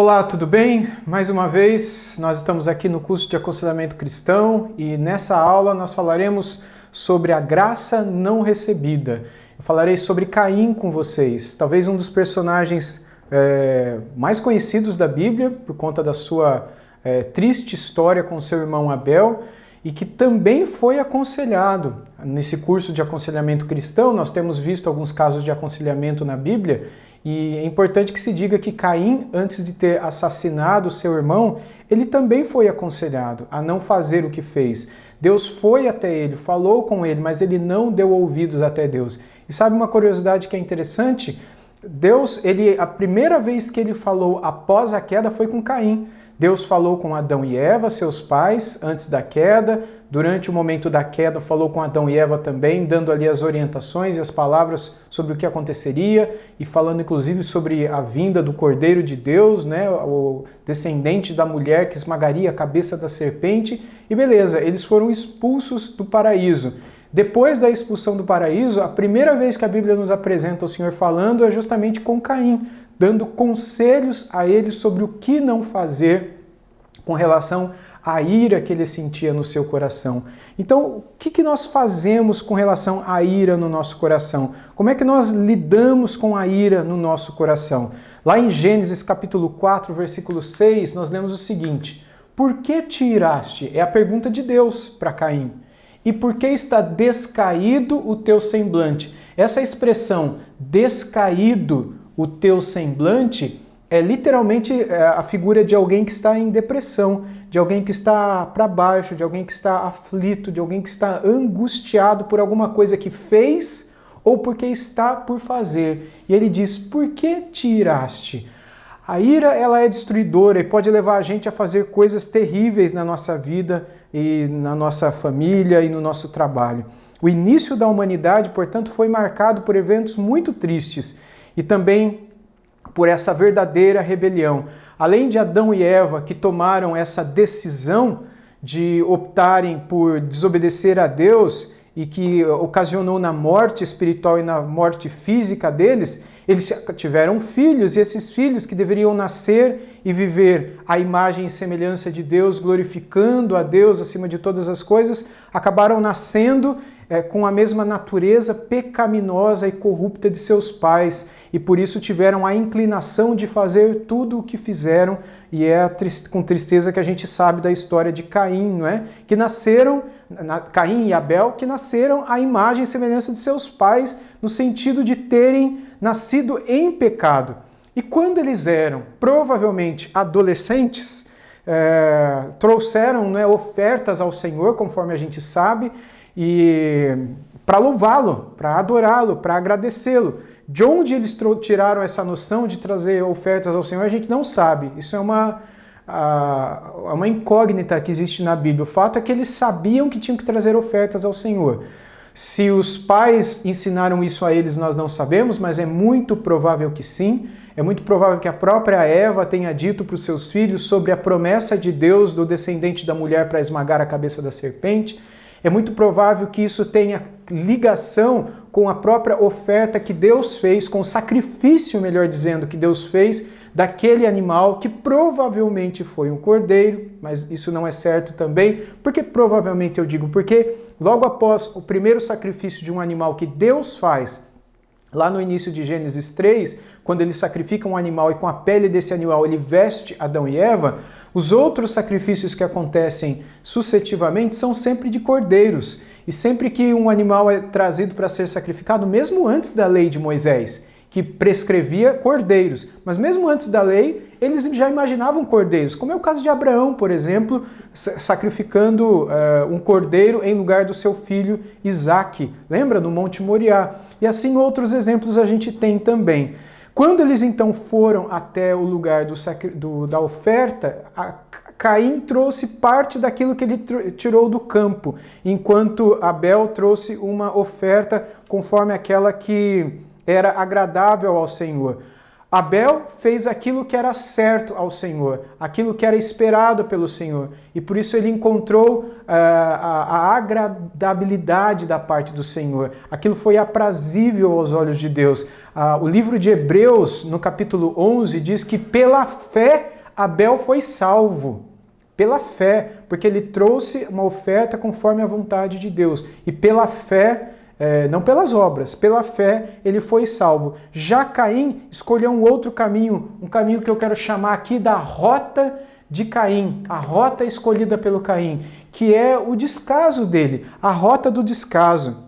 Olá, tudo bem? Mais uma vez, nós estamos aqui no curso de aconselhamento cristão e nessa aula nós falaremos sobre a graça não recebida. Eu falarei sobre Caim com vocês, talvez um dos personagens mais conhecidos da Bíblia por conta da sua triste história com seu irmão Abel e que também foi aconselhado. Nesse curso de aconselhamento cristão, nós temos visto alguns casos de aconselhamento na Bíblia. E é importante que se diga que Caim, antes de ter assassinado seu irmão, ele também foi aconselhado a não fazer o que fez. Deus foi até ele, falou com ele, mas ele não deu ouvidos até Deus. E sabe uma curiosidade que é interessante? Deus, a primeira vez que ele falou após a queda foi com Caim. Deus falou com Adão e Eva, seus pais, antes da queda. Durante o momento da queda, falou com Adão e Eva também, dando ali as orientações e as palavras sobre o que aconteceria e falando inclusive sobre a vinda do Cordeiro de Deus, né, o descendente da mulher que esmagaria a cabeça da serpente. E beleza, eles foram expulsos do paraíso. Depois da expulsão do paraíso, a primeira vez que a Bíblia nos apresenta o Senhor falando é justamente com Caim, dando conselhos a ele sobre o que não fazer com relação à ira que ele sentia no seu coração. Então, o que nós fazemos com relação à ira no nosso coração? Como é que nós lidamos com a ira no nosso coração? Lá em Gênesis capítulo 4, versículo 6, nós lemos o seguinte: por que te iraste? É a pergunta de Deus para Caim. E por que está descaído o teu semblante? Essa expressão, descaído o teu semblante, é literalmente a figura de alguém que está em depressão, de alguém que está para baixo, de alguém que está aflito, de alguém que está angustiado por alguma coisa que fez ou porque está por fazer. E ele diz, por que te iraste? A ira, ela é destruidora e pode levar a gente a fazer coisas terríveis na nossa vida e na nossa família e no nosso trabalho. O início da humanidade, portanto, foi marcado por eventos muito tristes e também por essa verdadeira rebelião. Além de Adão e Eva, que tomaram essa decisão de optarem por desobedecer a Deus e que ocasionou na morte espiritual e na morte física deles, eles tiveram filhos, e esses filhos que deveriam nascer e viver à imagem e semelhança de Deus, glorificando a Deus acima de todas as coisas, acabaram nascendo com a mesma natureza pecaminosa e corrupta de seus pais, e por isso tiveram a inclinação de fazer tudo o que fizeram, e é com tristeza que a gente sabe da história de Caim, não é? Que nasceram, Caim e Abel, que nasceram à imagem e semelhança de seus pais, no sentido de terem nascido em pecado. E quando eles eram provavelmente adolescentes, trouxeram, né, ofertas ao Senhor, conforme a gente sabe, e para louvá-lo, para adorá-lo, para agradecê-lo. De onde eles tiraram essa noção de trazer ofertas ao Senhor, a gente não sabe. Isso é uma incógnita que existe na Bíblia. O fato é que eles sabiam que tinham que trazer ofertas ao Senhor. Se os pais ensinaram isso a eles, nós não sabemos, mas é muito provável que sim. É muito provável que a própria Eva tenha dito para os seus filhos sobre a promessa de Deus do descendente da mulher para esmagar a cabeça da serpente. É muito provável que isso tenha ligação com a própria oferta que Deus fez, com o sacrifício, melhor dizendo, que Deus fez daquele animal que provavelmente foi um cordeiro, mas isso não é certo também. Por que provavelmente eu digo? Porque logo após o primeiro sacrifício de um animal que Deus faz, lá no início de Gênesis 3, quando ele sacrifica um animal e com a pele desse animal ele veste Adão e Eva, os outros sacrifícios que acontecem sucessivamente são sempre de cordeiros. E sempre que um animal é trazido para ser sacrificado, mesmo antes da lei de Moisés, que prescrevia cordeiros, mas mesmo antes da lei, eles já imaginavam cordeiros, como é o caso de Abraão, por exemplo, sacrificando um cordeiro em lugar do seu filho Isaque, lembra? No Monte Moriá. E assim outros exemplos a gente tem também. Quando eles então foram até o lugar da oferta, Caim trouxe parte daquilo que ele tirou do campo, enquanto Abel trouxe uma oferta conforme aquela que era agradável ao Senhor. Abel fez aquilo que era certo ao Senhor, aquilo que era esperado pelo Senhor, e por isso ele encontrou a agradabilidade da parte do Senhor. Aquilo foi aprazível aos olhos de Deus. O livro de Hebreus, no capítulo 11, diz que pela fé Abel foi salvo. Pela fé, porque ele trouxe uma oferta conforme a vontade de Deus. E pela fé, não pelas obras, pela fé ele foi salvo. Já Caim escolheu um outro caminho, um caminho que eu quero chamar aqui da rota de Caim, a rota escolhida pelo Caim, que é o descaso dele, a rota do descaso.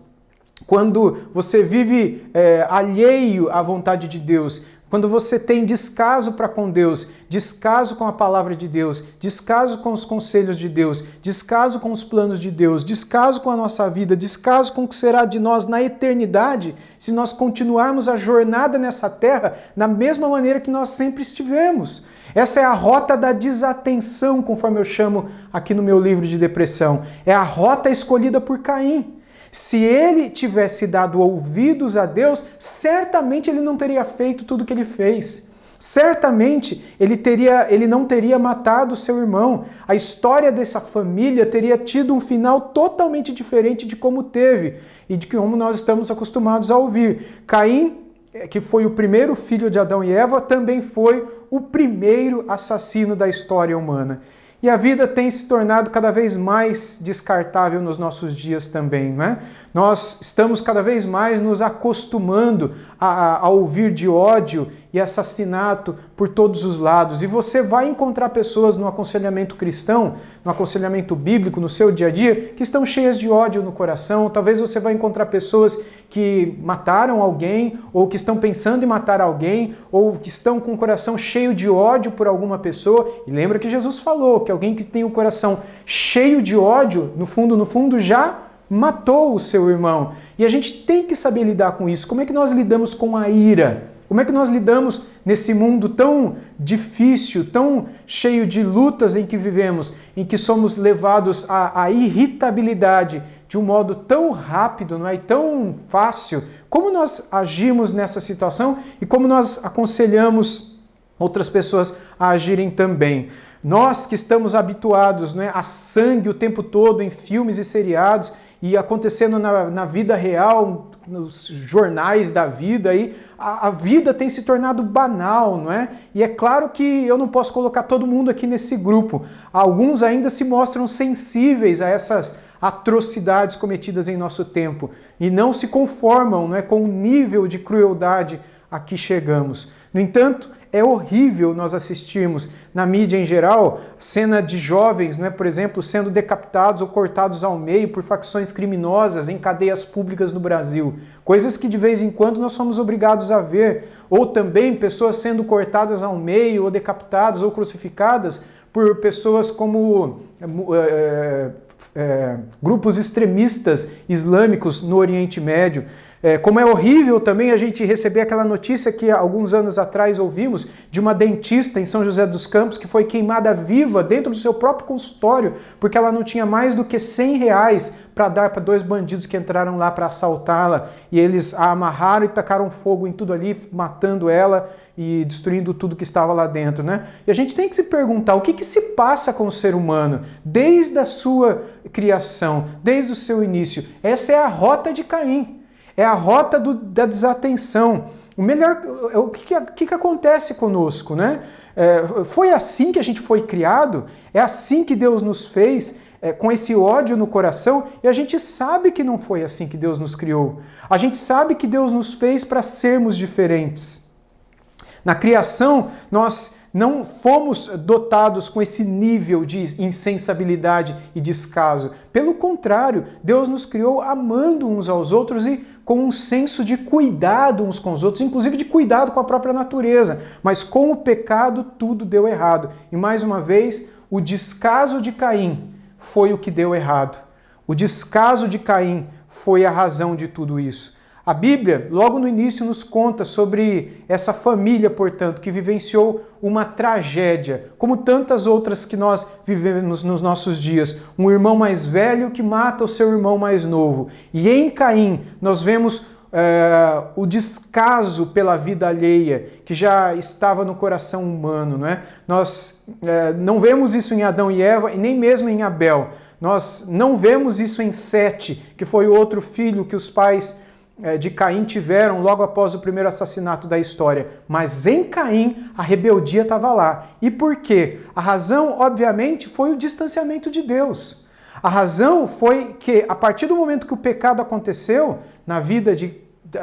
Quando você vive alheio à vontade de Deus, quando você tem descaso para com Deus, descaso com a palavra de Deus, descaso com os conselhos de Deus, descaso com os planos de Deus, descaso com a nossa vida, descaso com o que será de nós na eternidade, se nós continuarmos a jornada nessa terra da mesma maneira que nós sempre estivemos. Essa é a rota da desatenção, conforme eu chamo aqui no meu livro de depressão. É a rota escolhida por Caim. Se ele tivesse dado ouvidos a Deus, certamente ele não teria feito tudo o que ele fez. Certamente ele não teria matado seu irmão. A história dessa família teria tido um final totalmente diferente de como teve e de como nós estamos acostumados a ouvir. Caim, que foi o primeiro filho de Adão e Eva, também foi o primeiro assassino da história humana. E a vida tem se tornado cada vez mais descartável nos nossos dias também, não é? Nós estamos cada vez mais nos acostumando a ouvir de ódio e assassinato por todos os lados. E você vai encontrar pessoas no aconselhamento cristão, no aconselhamento bíblico, no seu dia a dia, que estão cheias de ódio no coração. Talvez você vai encontrar pessoas que mataram alguém, ou que estão pensando em matar alguém, ou que estão com o coração cheio de ódio por alguma pessoa. E lembra que Jesus falou que alguém que tem o coração cheio de ódio, no fundo, já matou o seu irmão. E a gente tem que saber lidar com isso. Como é que nós lidamos com a ira? Como é que nós lidamos nesse mundo tão difícil, tão cheio de lutas em que vivemos, em que somos levados à irritabilidade de um modo tão rápido, não é? E tão fácil? Como nós agimos nessa situação e como nós aconselhamos outras pessoas a agirem também? Nós que estamos habituados, não é, a sangue o tempo todo em filmes e seriados e acontecendo na vida real, nos jornais da vida, aí, a vida tem se tornado banal, não é? E é claro que eu não posso colocar todo mundo aqui nesse grupo. Alguns ainda se mostram sensíveis a essas atrocidades cometidas em nosso tempo e não se conformam, não é, com o nível de crueldade a que chegamos. No entanto, é horrível nós assistirmos na mídia em geral cena de jovens, não é, por exemplo, sendo decapitados ou cortados ao meio por facções criminosas em cadeias públicas no Brasil. Coisas que de vez em quando nós somos obrigados a ver. Ou também pessoas sendo cortadas ao meio ou decapitadas ou crucificadas por pessoas como grupos extremistas islâmicos no Oriente Médio. Como é horrível também a gente receber aquela notícia que alguns anos atrás ouvimos de uma dentista em São José dos Campos que foi queimada viva dentro do seu próprio consultório porque ela não tinha mais do que R$100 para dar para 2 bandidos que entraram lá para assaltá-la e eles a amarraram e tacaram fogo em tudo ali, matando ela e destruindo tudo que estava lá dentro, né? E a gente tem que se perguntar o que se passa com o ser humano desde a sua criação, desde o seu início. Essa é a rota de Caim. É a rota da desatenção. O melhor, o que acontece conosco, né? Foi assim que a gente foi criado? É assim que Deus nos fez, com esse ódio no coração? E a gente sabe que não foi assim que Deus nos criou. A gente sabe que Deus nos fez para sermos diferentes. Na criação, nós não fomos dotados com esse nível de insensibilidade e descaso. Pelo contrário, Deus nos criou amando uns aos outros e com um senso de cuidado uns com os outros, inclusive de cuidado com a própria natureza. Mas com o pecado, tudo deu errado. E mais uma vez, o descaso de Caim foi o que deu errado. O descaso de Caim foi a razão de tudo isso. A Bíblia, logo no início, nos conta sobre essa família, portanto, que vivenciou uma tragédia, como tantas outras que nós vivemos nos nossos dias. Um irmão mais velho que mata o seu irmão mais novo. E em Caim, nós vemos o descaso pela vida alheia, que já estava no coração humano, não é? Nós não vemos isso em Adão e Eva, e nem mesmo em Abel. Nós não vemos isso em Sete, que foi o outro filho que os pais de Caim tiveram logo após o primeiro assassinato da história. Mas em Caim, a rebeldia estava lá. E por quê? A razão, obviamente, foi o distanciamento de Deus. A razão foi que, a partir do momento que o pecado aconteceu na vida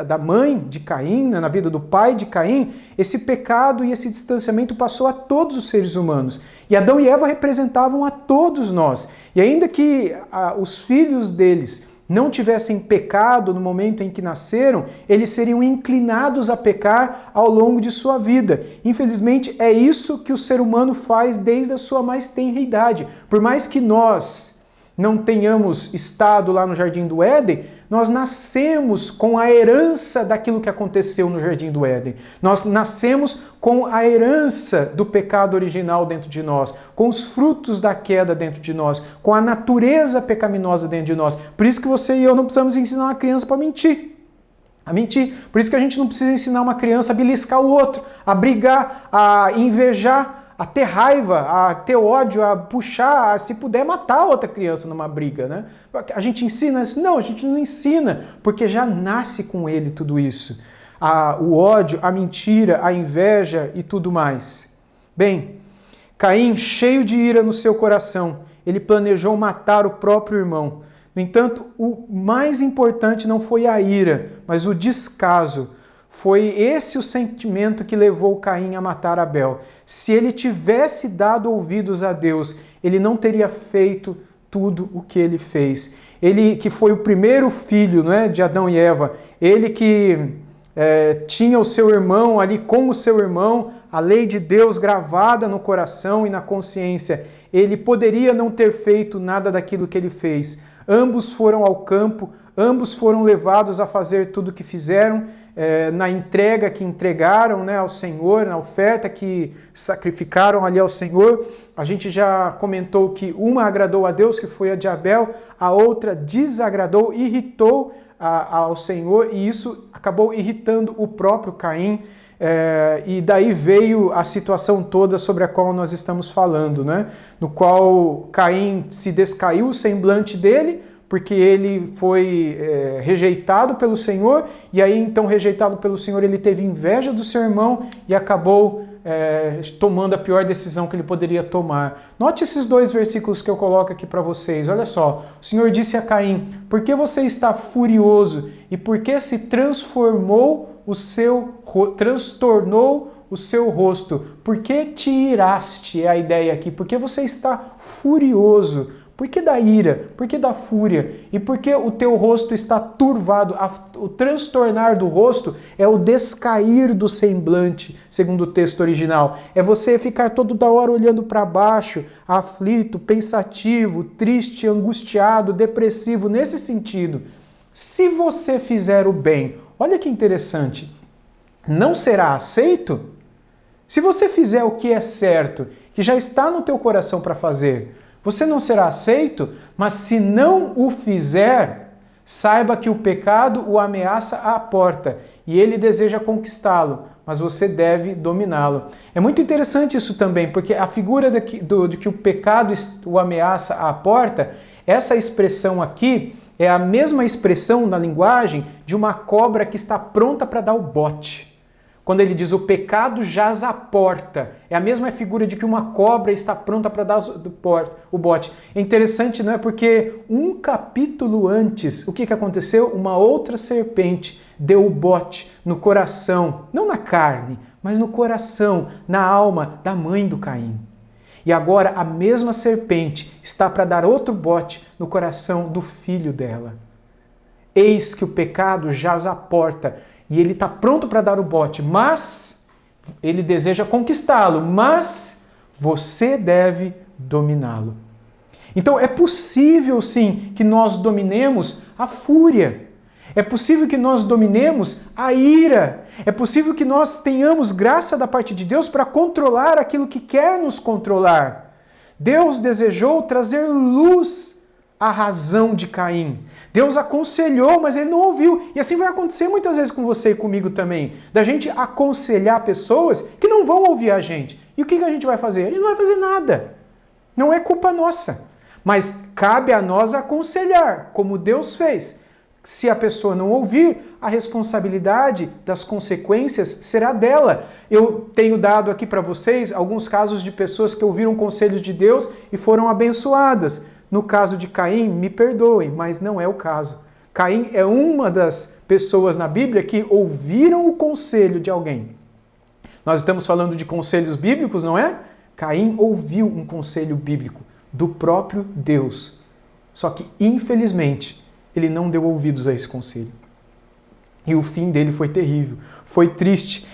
da mãe de Caim, na vida do pai de Caim, esse pecado e esse distanciamento passou a todos os seres humanos. E Adão e Eva representavam a todos nós. E ainda que os filhos deles não tivessem pecado no momento em que nasceram, eles seriam inclinados a pecar ao longo de sua vida. Infelizmente, é isso que o ser humano faz desde a sua mais tenra idade. Por mais que nós não tenhamos estado lá no Jardim do Éden, nós nascemos com a herança daquilo que aconteceu no Jardim do Éden. Nós nascemos com a herança do pecado original dentro de nós, com os frutos da queda dentro de nós, com a natureza pecaminosa dentro de nós. Por isso que você e eu não precisamos ensinar uma criança para mentir. A mentir. Por isso que a gente não precisa ensinar uma criança a beliscar o outro, a brigar, a invejar, a ter raiva, a ter ódio, a puxar, se puder matar outra criança numa briga, né? A gente ensina isso? Não, a gente não ensina, porque já nasce com ele tudo isso. O ódio, a mentira, a inveja e tudo mais. Bem, Caim, cheio de ira no seu coração, ele planejou matar o próprio irmão. No entanto, o mais importante não foi a ira, mas o descaso. Foi esse o sentimento que levou Caim a matar Abel. Se ele tivesse dado ouvidos a Deus, ele não teria feito tudo o que ele fez. Ele que foi o primeiro filho, não é, de Adão e Eva, ele que tinha o seu irmão ali com o seu irmão, a lei de Deus gravada no coração e na consciência, ele poderia não ter feito nada daquilo que ele fez. Ambos foram ao campo, ambos foram levados a fazer tudo o que fizeram, na entrega que entregaram, né, ao Senhor, na oferta que sacrificaram ali ao Senhor. A gente já comentou que uma agradou a Deus, que foi a de Abel, a outra desagradou, irritou ao Senhor, e isso acabou irritando o próprio Caim, e daí veio a situação toda sobre a qual nós estamos falando, né? No qual Caim se descaiu o semblante dele, porque ele foi rejeitado pelo Senhor, e aí então rejeitado pelo Senhor ele teve inveja do seu irmão e acabou tomando a pior decisão que ele poderia tomar. Note esses dois versículos que eu coloco aqui para vocês, olha só. O Senhor disse a Caim: por que você está furioso e por que se transtornou o seu rosto? Por que te iraste? É a ideia aqui. Por que você está furioso? Por que da ira? Por que da fúria? E por que o teu rosto está turvado? O transtornar do rosto é o descair do semblante, segundo o texto original. É você ficar toda hora olhando para baixo, aflito, pensativo, triste, angustiado, depressivo, nesse sentido. Se você fizer o bem, olha que interessante, não será aceito? Se você fizer o que é certo, que já está no teu coração para fazer, você não será aceito, mas se não o fizer, saiba que o pecado o ameaça à porta e ele deseja conquistá-lo, mas você deve dominá-lo. É muito interessante isso também, porque a figura de que o pecado o ameaça à porta, essa expressão aqui é a mesma expressão na linguagem de uma cobra que está pronta para dar o bote. Quando ele diz o pecado jaz à porta, é a mesma figura de que uma cobra está pronta para dar o bote. É interessante, não é? Porque um capítulo antes, o que aconteceu? Uma outra serpente deu o bote no coração, não na carne, mas no coração, na alma da mãe do Caim. E agora a mesma serpente está para dar outro bote no coração do filho dela. Eis que o pecado jaz à porta, e ele está pronto para dar o bote, mas ele deseja conquistá-lo, mas você deve dominá-lo. Então é possível sim que nós dominemos a fúria, é possível que nós dominemos a ira, é possível que nós tenhamos graça da parte de Deus para controlar aquilo que quer nos controlar. Deus desejou trazer luz a razão de Caim. Deus aconselhou, mas ele não ouviu. E assim vai acontecer muitas vezes com você e comigo também. Da gente aconselhar pessoas que não vão ouvir a gente. E o que a gente vai fazer? A gente não vai fazer nada. Não é culpa nossa. Mas cabe a nós aconselhar, como Deus fez. Se a pessoa não ouvir, a responsabilidade das consequências será dela. Eu tenho dado aqui para vocês alguns casos de pessoas que ouviram conselhos de Deus e foram abençoadas. No caso de Caim, me perdoem, mas não é o caso. Caim é uma das pessoas na Bíblia que ouviram o conselho de alguém. Nós estamos falando de conselhos bíblicos, não é? Caim ouviu um conselho bíblico do próprio Deus. Só que, infelizmente, ele não deu ouvidos a esse conselho. E o fim dele foi terrível, foi triste.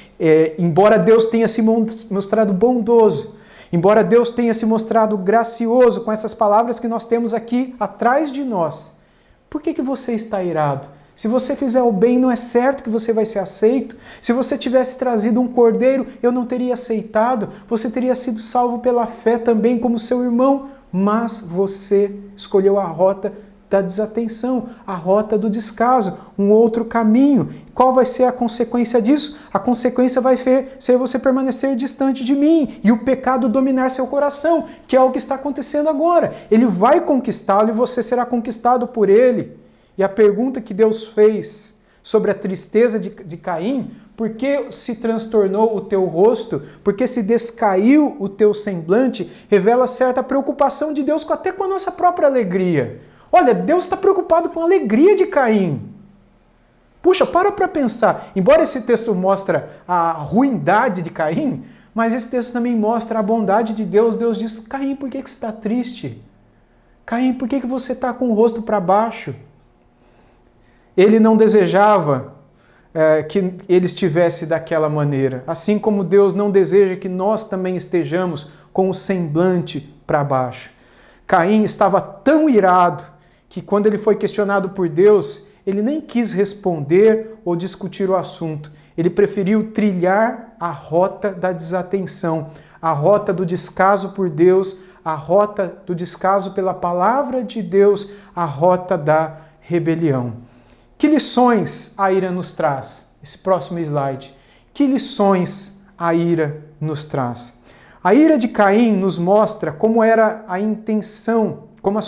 Embora Deus tenha se mostrado bondoso, embora Deus tenha se mostrado gracioso com essas palavras que nós temos aqui atrás de nós, por que você está irado? Se você fizer o bem, não é certo que você vai ser aceito. Se você tivesse trazido um cordeiro, eu não teria aceitado. Você teria sido salvo pela fé também, como seu irmão. Mas você escolheu a rota da desatenção, a rota do descaso, um outro caminho. Qual vai ser a consequência disso? A consequência vai ser você permanecer distante de mim e o pecado dominar seu coração, que é o que está acontecendo agora. Ele vai conquistá-lo e você será conquistado por ele. E a pergunta que Deus fez sobre a tristeza de Caim, por que se transtornou o teu rosto, por que se descaiu o teu semblante, revela certa preocupação de Deus até com a nossa própria alegria. Olha, Deus está preocupado com a alegria de Caim. Puxa, para pensar. Embora esse texto mostre a ruindade de Caim, mas esse texto também mostra a bondade de Deus. Deus diz, Caim, por que você está triste? Caim, por que você está com o rosto para baixo? Ele não desejava que ele estivesse daquela maneira. Assim como Deus não deseja que nós também estejamos com o semblante para baixo. Caim estava tão irado que quando ele foi questionado por Deus, ele nem quis responder ou discutir o assunto. Ele preferiu trilhar a rota da desatenção, a rota do descaso por Deus, a rota do descaso pela palavra de Deus, a rota da rebelião. Que lições a ira nos traz? Esse próximo slide. Que lições a ira nos traz? A ira de Caim nos mostra como era a intenção, como era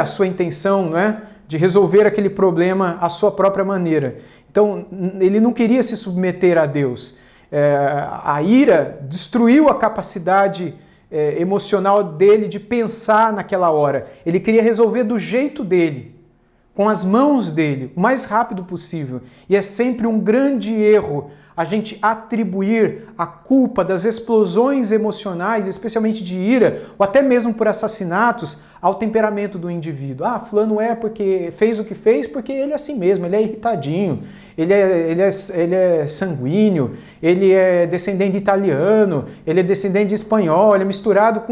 a sua intenção, não é? De resolver aquele problema à sua própria maneira. Então, ele não queria se submeter a Deus. A ira destruiu a capacidade emocional dele de pensar naquela hora. Ele queria resolver do jeito dele, com as mãos dele, o mais rápido possível. E é sempre um grande erro a gente atribuir a culpa das explosões emocionais, especialmente de ira, ou até mesmo por assassinatos, ao temperamento do indivíduo. Ah, fulano porque fez o que fez porque ele é assim mesmo, ele é irritadinho, ele é sanguíneo, ele é descendente italiano, ele é descendente de espanhol, ele é misturado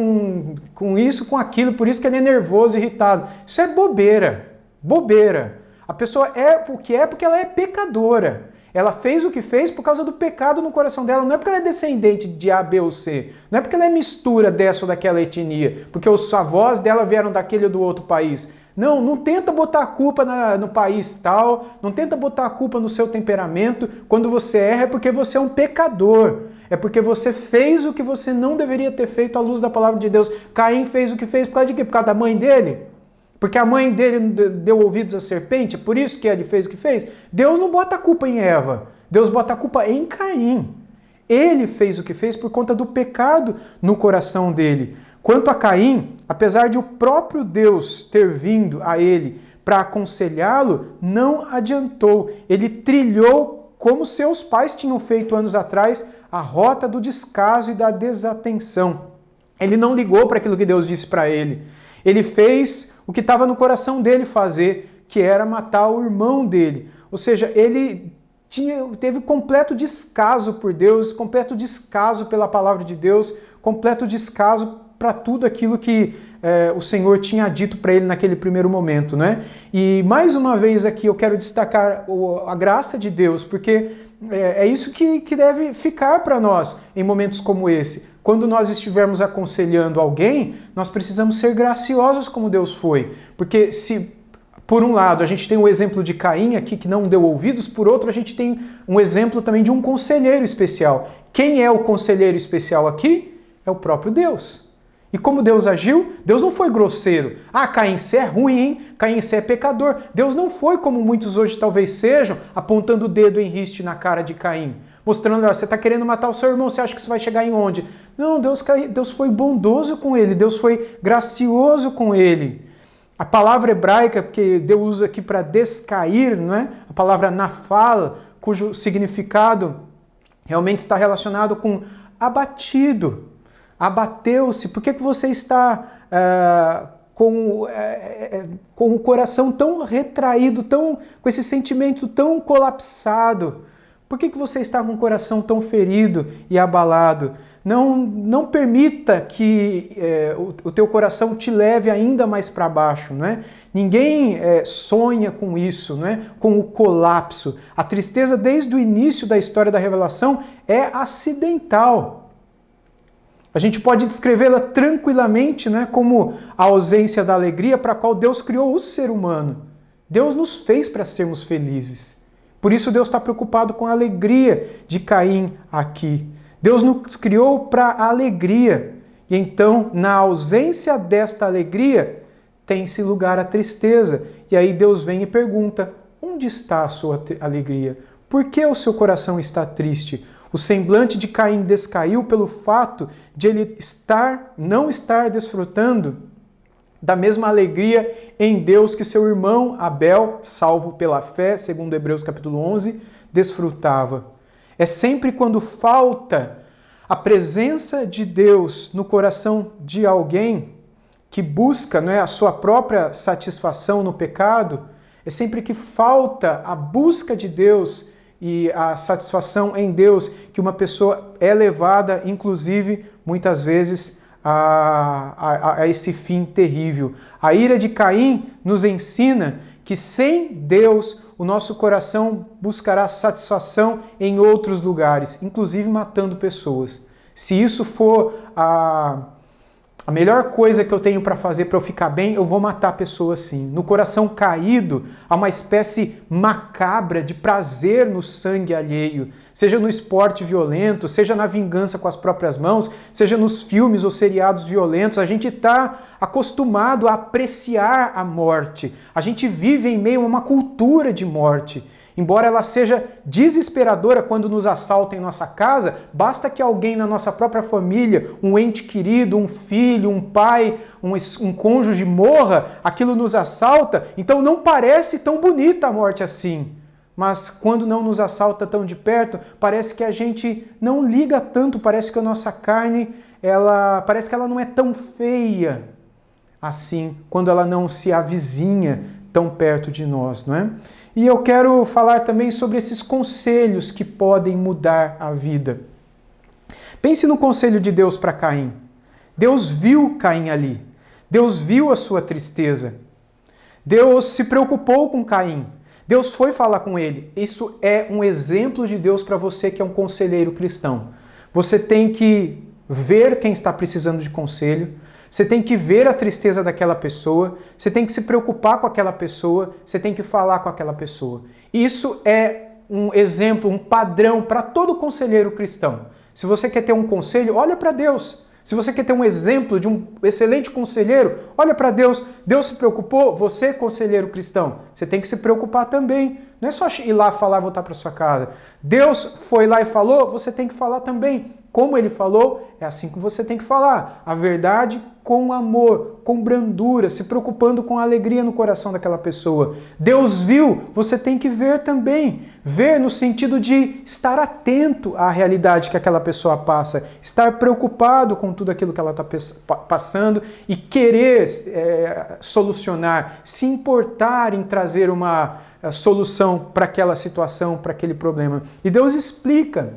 com isso, com aquilo, por isso que ele é nervoso, irritado. Isso é bobeira, bobeira. A pessoa é o que é porque ela é pecadora. Ela fez o que fez por causa do pecado no coração dela. Não é porque ela é descendente de A, B ou C. Não é porque ela é mistura dessa ou daquela etnia. Porque os avós dela vieram daquele ou do outro país. Não tenta botar a culpa no país tal. Não tenta botar a culpa no seu temperamento. Quando você erra é porque você é um pecador. É porque você fez o que você não deveria ter feito à luz da palavra de Deus. Caim fez o que fez por causa de quê? Por causa da mãe dele? Porque a mãe dele deu ouvidos à serpente, é por isso que ele fez o que fez? Deus não bota a culpa em Eva, Deus bota a culpa em Caim. Ele fez o que fez por conta do pecado no coração dele. Quanto a Caim, apesar de o próprio Deus ter vindo a ele para aconselhá-lo, não adiantou. Ele trilhou, como seus pais tinham feito anos atrás, a rota do descaso e da desatenção. Ele não ligou para aquilo que Deus disse para ele. Ele fez o que estava no coração dele fazer, que era matar o irmão dele. Ou seja, ele teve completo descaso por Deus, completo descaso pela palavra de Deus, completo descaso para tudo aquilo que o Senhor tinha dito para ele naquele primeiro momento, né? E mais uma vez aqui eu quero destacar a graça de Deus, porque é isso que deve ficar para nós em momentos como esse. Quando nós estivermos aconselhando alguém, nós precisamos ser graciosos como Deus foi. Porque se, por um lado, a gente tem o exemplo de Caim aqui, que não deu ouvidos, por outro, a gente tem um exemplo também de um conselheiro especial. Quem é o conselheiro especial aqui? É o próprio Deus. E como Deus agiu? Deus não foi grosseiro. Ah, Caim, você é ruim, hein? Caim, você é pecador. Deus não foi como muitos hoje talvez sejam, apontando o dedo em riste na cara de Caim. Mostrando, você está querendo matar o seu irmão, você acha que isso vai chegar em onde? Não, Deus foi bondoso com ele, Deus foi gracioso com ele. A palavra hebraica que Deus usa aqui para descair, não é? A palavra nafal, cujo significado realmente está relacionado com abatido. Abateu-se. Por que você está com o coração tão retraído, com esse sentimento tão colapsado? Por que você está com o coração tão ferido e abalado? Não permita que o teu coração te leve ainda mais para baixo, não é? Ninguém sonha com isso, não é? Com o colapso. A tristeza, desde o início da história da revelação, é acidental. A gente pode descrevê-la tranquilamente, né, como a ausência da alegria para a qual Deus criou o ser humano. Deus nos fez para sermos felizes. Por isso Deus está preocupado com a alegria de Caim aqui. Deus nos criou para a alegria. E então, na ausência desta alegria, tem-se lugar a tristeza. E aí Deus vem e pergunta, onde está a sua alegria? Por que o seu coração está triste? O semblante de Caim descaiu pelo fato de ele não estar desfrutando da mesma alegria em Deus que seu irmão Abel, salvo pela fé, segundo Hebreus capítulo 11, desfrutava. É sempre quando falta a presença de Deus no coração de alguém que busca, não é, a sua própria satisfação no pecado, é sempre que falta a busca de Deus e a satisfação em Deus, que uma pessoa é levada, inclusive, muitas vezes, a esse fim terrível. A ira de Caim nos ensina que sem Deus, o nosso coração buscará satisfação em outros lugares, inclusive matando pessoas. Se isso for a melhor coisa que eu tenho para fazer para eu ficar bem, eu vou matar a pessoa assim. No coração caído, há uma espécie macabra de prazer no sangue alheio, seja no esporte violento, seja na vingança com as próprias mãos, seja nos filmes ou seriados violentos. A gente está acostumado a apreciar a morte. A gente vive em meio a uma cultura de morte. Embora ela seja desesperadora quando nos assaltam em nossa casa, basta que alguém na nossa própria família, um ente querido, um filho, um pai, um cônjuge morra, aquilo nos assalta, então não parece tão bonita a morte assim. Mas quando não nos assalta tão de perto, parece que a gente não liga tanto, parece que a nossa carne, parece que ela não é tão feia assim, quando ela não se avizinha tão perto de nós, não é? E eu quero falar também sobre esses conselhos que podem mudar a vida. Pense no conselho de Deus para Caim. Deus viu Caim ali. Deus viu a sua tristeza. Deus se preocupou com Caim. Deus foi falar com ele. Isso é um exemplo de Deus para você que é um conselheiro cristão. Você tem que ver quem está precisando de conselho. Você tem que ver a tristeza daquela pessoa, você tem que se preocupar com aquela pessoa, você tem que falar com aquela pessoa. Isso é um exemplo, um padrão para todo conselheiro cristão. Se você quer ter um conselho, olha para Deus. Se você quer ter um exemplo de um excelente conselheiro, olha para Deus. Deus se preocupou, você, conselheiro cristão, você tem que se preocupar também. Não é só ir lá falar e voltar para sua casa. Deus foi lá e falou, você tem que falar também. Como ele falou, é assim que você tem que falar. A verdade com amor, com brandura, se preocupando com a alegria no coração daquela pessoa. Deus viu, você tem que ver também. Ver no sentido de estar atento à realidade que aquela pessoa passa, estar preocupado com tudo aquilo que ela está passando e querer solucionar, se importar em trazer uma solução para aquela situação, para aquele problema. E Deus explica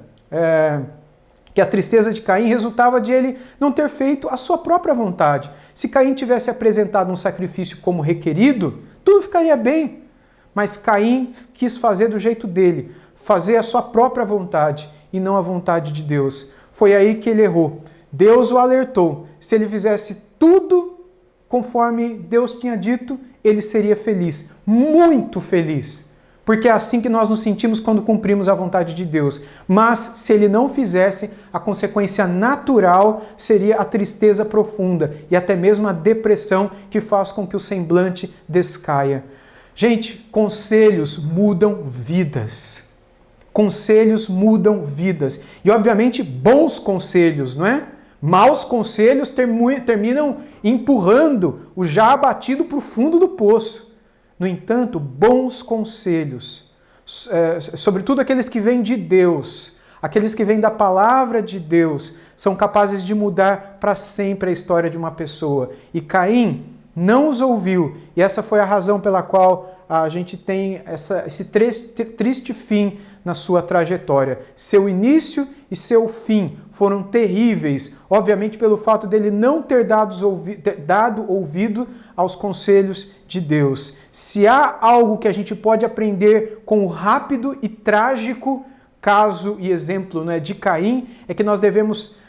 que a tristeza de Caim resultava de ele não ter feito a sua própria vontade. Se Caim tivesse apresentado um sacrifício como requerido, tudo ficaria bem. Mas Caim quis fazer do jeito dele. fazer a sua própria vontade e não a vontade de Deus. Foi aí que ele errou. Deus o alertou. Se ele fizesse tudo conforme Deus tinha dito, ele seria feliz, muito feliz. Porque é assim que nós nos sentimos quando cumprimos a vontade de Deus. Mas se ele não fizesse, a consequência natural seria a tristeza profunda e até mesmo a depressão que faz com que o semblante descaia. Gente, conselhos mudam vidas. Conselhos mudam vidas. E obviamente bons conselhos, não é? Maus conselhos terminam empurrando o já abatido para o fundo do poço. No entanto, bons conselhos, sobretudo aqueles que vêm de Deus, aqueles que vêm da palavra de Deus, são capazes de mudar para sempre a história de uma pessoa. E Caim não os ouviu, e essa foi a razão pela qual a gente tem esse triste fim na sua trajetória. Seu início e seu fim foram terríveis, obviamente pelo fato dele não ter dado ouvido aos conselhos de Deus. Se há algo que a gente pode aprender com o rápido e trágico caso e exemplo, né, de Caim, é que nós devemos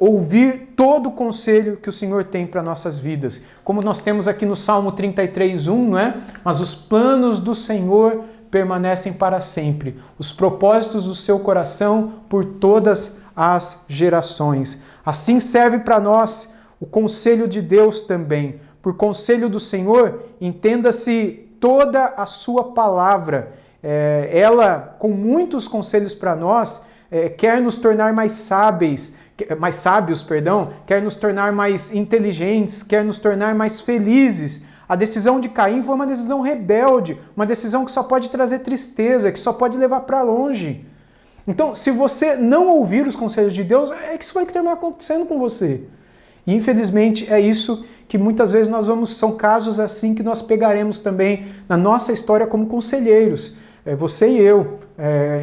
ouvir todo o conselho que o Senhor tem para nossas vidas. Como nós temos aqui no Salmo 33:1, não é? Mas os planos do Senhor permanecem para sempre, os propósitos do seu coração por todas as gerações. Assim serve para nós o conselho de Deus também. Por conselho do Senhor, entenda-se toda a sua palavra. Ela, com muitos conselhos para nós, quer nos tornar mais sábios, quer nos tornar mais inteligentes, quer nos tornar mais felizes. A decisão de Caim foi uma decisão rebelde, uma decisão que só pode trazer tristeza, que só pode levar para longe. Então, se você não ouvir os conselhos de Deus, é que isso vai terminar acontecendo com você. E infelizmente é isso que muitas vezes são casos assim que nós pegaremos também na nossa história como conselheiros. Você e eu,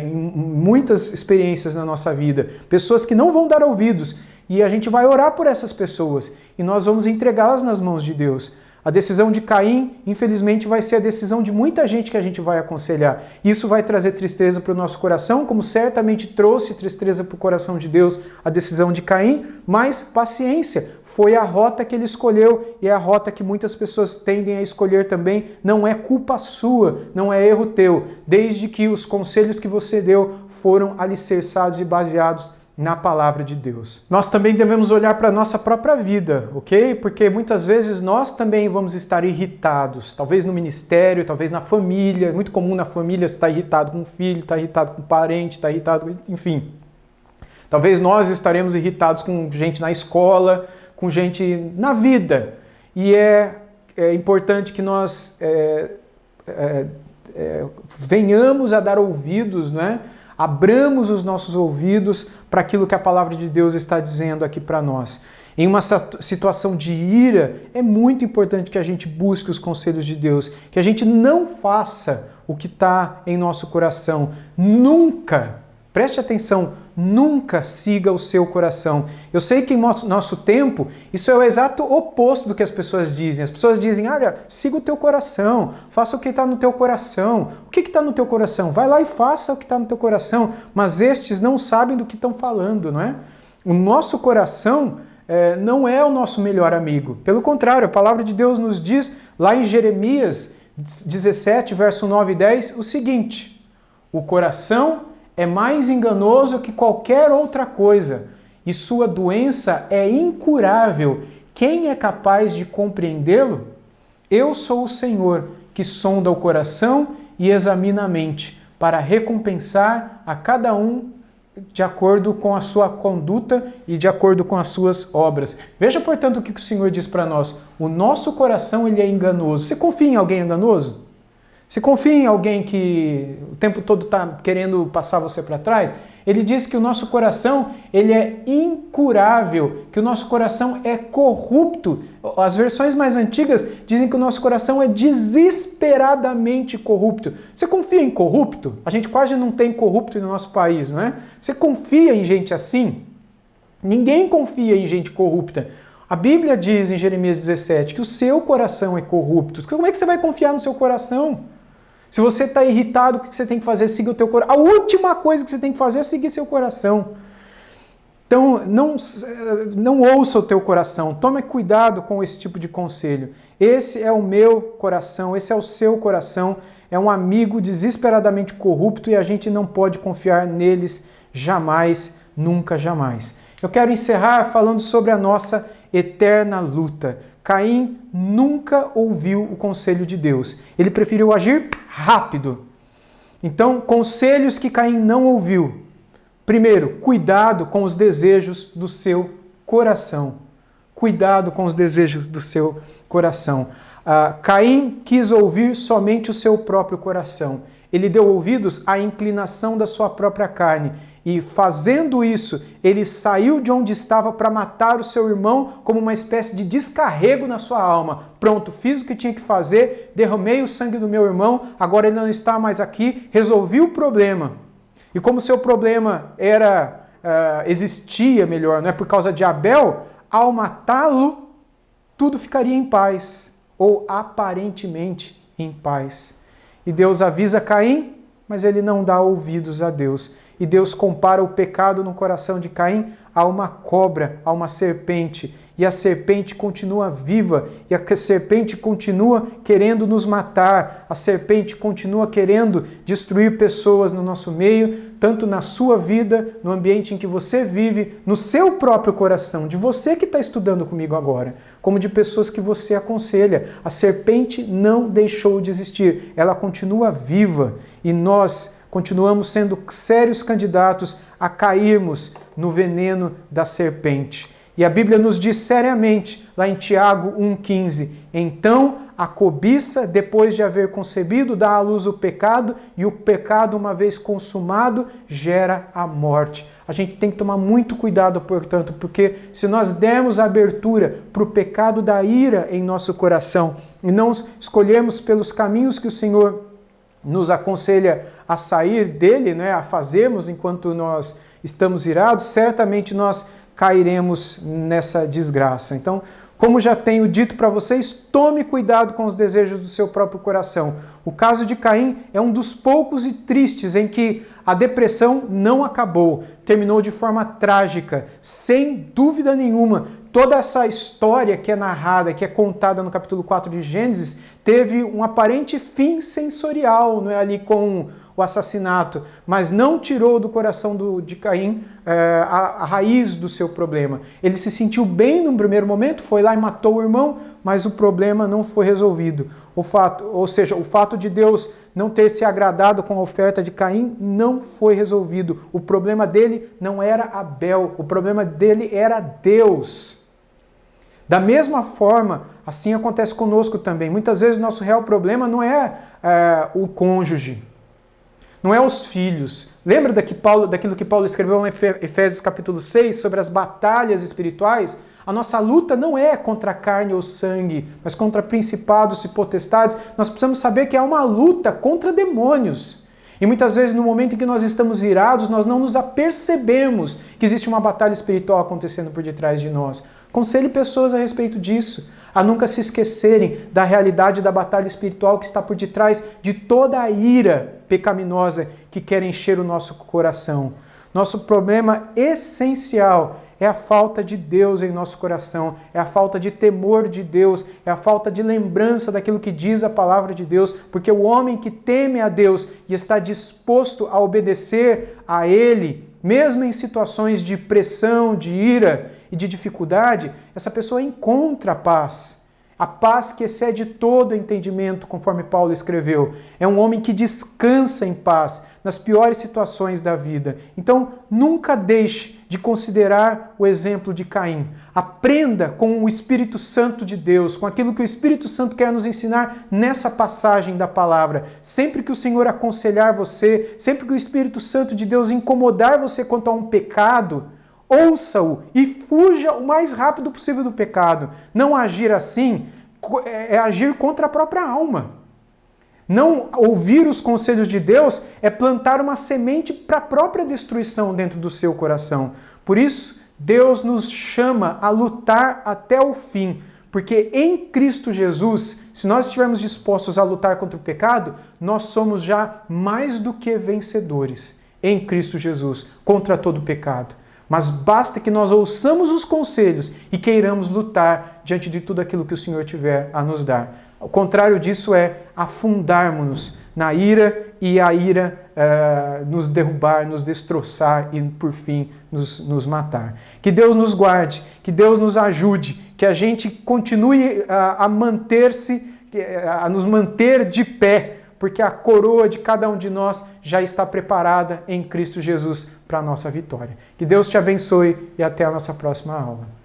em muitas experiências na nossa vida, pessoas que não vão dar ouvidos, e a gente vai orar por essas pessoas, e nós vamos entregá-las nas mãos de Deus. A decisão de Caim, infelizmente, vai ser a decisão de muita gente que a gente vai aconselhar. Isso vai trazer tristeza para o nosso coração, como certamente trouxe tristeza para o coração de Deus a decisão de Caim, mas paciência, foi a rota que ele escolheu e é a rota que muitas pessoas tendem a escolher também. Não é culpa sua, não é erro teu, desde que os conselhos que você deu foram alicerçados e baseados na palavra de Deus. Nós também devemos olhar para a nossa própria vida, ok? Porque muitas vezes nós também vamos estar irritados, talvez no ministério, talvez na família. É muito comum na família estar irritado com o filho, estar irritado com o parente, estar irritado, enfim. Talvez nós estaremos irritados com gente na escola, com gente na vida. E é importante que nós venhamos a dar ouvidos, né? Abramos os nossos ouvidos para aquilo que a palavra de Deus está dizendo aqui para nós. Em uma situação de ira, é muito importante que a gente busque os conselhos de Deus, que a gente não faça o que está em nosso coração. Nunca, preste atenção, nunca siga o seu coração. Eu sei que em nosso tempo, isso é o exato oposto do que as pessoas dizem. As pessoas dizem, olha, siga o teu coração, faça o que está no teu coração. O que está no teu coração? Vai lá e faça o que está no teu coração. Mas estes não sabem do que estão falando, não é? O nosso coração não é o nosso melhor amigo. Pelo contrário, a palavra de Deus nos diz, lá em Jeremias 17, verso 9 e 10, o seguinte: o coração é mais enganoso que qualquer outra coisa, e sua doença é incurável. Quem é capaz de compreendê-lo? Eu sou o Senhor, que sonda o coração e examina a mente, para recompensar a cada um de acordo com a sua conduta e de acordo com as suas obras. Veja, portanto, o que o Senhor diz para nós. O nosso coração ele é enganoso. Você confia em alguém enganoso? Você confia em alguém que o tempo todo está querendo passar você para trás? Ele diz que o nosso coração ele é incurável, que o nosso coração é corrupto. As versões mais antigas dizem que o nosso coração é desesperadamente corrupto. Você confia em corrupto? A gente quase não tem corrupto no nosso país, não é? Você confia em gente assim? Ninguém confia em gente corrupta. A Bíblia diz em Jeremias 17 que o seu coração é corrupto. Como é que você vai confiar no seu coração? Se você está irritado, o que você tem que fazer? Siga o teu coração. A última coisa que você tem que fazer é seguir seu coração. Então, não ouça o teu coração. Tome cuidado com esse tipo de conselho. Esse é o meu coração, esse é o seu coração. É um amigo desesperadamente corrupto e a gente não pode confiar neles jamais, nunca, jamais. Eu quero encerrar falando sobre a nossa eterna luta. Caim nunca ouviu o conselho de Deus. Ele preferiu agir rápido. Então, conselhos que Caim não ouviu. Primeiro, cuidado com os desejos do seu coração. Cuidado com os desejos do seu coração. Caim quis ouvir somente o seu próprio coração. Ele deu ouvidos à inclinação da sua própria carne. E fazendo isso, ele saiu de onde estava para matar o seu irmão como uma espécie de descarrego na sua alma. Pronto, fiz o que tinha que fazer, derramei o sangue do meu irmão, agora ele não está mais aqui, resolvi o problema. E como o seu problema existia melhor, não é por causa de Abel, ao matá-lo, tudo ficaria em paz, ou aparentemente em paz. E Deus avisa Caim, mas ele não dá ouvidos a Deus. E Deus compara o pecado no coração de Caim a uma cobra, a uma serpente. E a serpente continua viva, e a serpente continua querendo nos matar. A serpente continua querendo destruir pessoas no nosso meio, tanto na sua vida, no ambiente em que você vive, no seu próprio coração, de você que está estudando comigo agora, como de pessoas que você aconselha. A serpente não deixou de existir, ela continua viva e nós continuamos sendo sérios candidatos a cairmos no veneno da serpente. E a Bíblia nos diz seriamente, lá em Tiago 1,15, então a cobiça, depois de haver concebido, dá à luz o pecado, e o pecado, uma vez consumado, gera a morte. A gente tem que tomar muito cuidado, portanto, porque se nós dermos abertura para o pecado da ira em nosso coração e não escolhermos pelos caminhos que o Senhor nos aconselha a sair dele, né, a fazermos enquanto nós estamos irados, certamente nós cairemos nessa desgraça. Então, como já tenho dito para vocês, tome cuidado com os desejos do seu próprio coração. O caso de Caim é um dos poucos e tristes em que a depressão não acabou, terminou de forma trágica, sem dúvida nenhuma. Toda essa história que é narrada, que é contada no capítulo 4 de Gênesis, teve um aparente fim sensorial, não é, ali com o assassinato, mas não tirou do coração de Caim a raiz do seu problema. Ele se sentiu bem no primeiro momento, foi lá e matou o irmão, mas o problema não foi resolvido. O fato de Deus não ter se agradado com a oferta de Caim não foi resolvido. O problema dele não era Abel, o problema dele era Deus. Da mesma forma, assim acontece conosco também. Muitas vezes o nosso real problema não é o cônjuge, não é os filhos. Lembra daquilo que Paulo escreveu em Efésios capítulo 6 sobre as batalhas espirituais? A nossa luta não é contra carne ou sangue, mas contra principados e potestades. Nós precisamos saber que é uma luta contra demônios. E muitas vezes, no momento em que nós estamos irados, nós não nos apercebemos que existe uma batalha espiritual acontecendo por detrás de nós. Aconselhe pessoas a respeito disso, a nunca se esquecerem da realidade da batalha espiritual que está por detrás de toda a ira pecaminosa que quer encher o nosso coração. Nosso problema essencial é a falta de Deus em nosso coração, é a falta de temor de Deus, é a falta de lembrança daquilo que diz a palavra de Deus, porque o homem que teme a Deus e está disposto a obedecer a Ele, mesmo em situações de pressão, de ira e de dificuldade, essa pessoa encontra paz. A paz que excede todo entendimento, conforme Paulo escreveu. É um homem que descansa em paz nas piores situações da vida. Então, nunca deixe de considerar o exemplo de Caim. Aprenda com o Espírito Santo de Deus, com aquilo que o Espírito Santo quer nos ensinar nessa passagem da palavra. Sempre que o Senhor aconselhar você, sempre que o Espírito Santo de Deus incomodar você quanto a um pecado, ouça-o e fuja o mais rápido possível do pecado. Não agir assim é agir contra a própria alma. Não ouvir os conselhos de Deus é plantar uma semente para a própria destruição dentro do seu coração. Por isso, Deus nos chama a lutar até o fim, Porque em Cristo Jesus, se nós estivermos dispostos a lutar contra o pecado, nós somos já mais do que vencedores em Cristo Jesus contra todo o pecado. Mas basta que nós ouçamos os conselhos e queiramos lutar diante de tudo aquilo que o Senhor tiver a nos dar. O contrário disso é afundarmos-nos na ira e a ira nos derrubar, nos destroçar e, por fim, nos matar. Que Deus nos guarde, que Deus nos ajude, que a gente continue a manter-se, a nos manter de pé, porque a coroa de cada um de nós já está preparada em Cristo Jesus para a nossa vitória. Que Deus te abençoe e até a nossa próxima aula.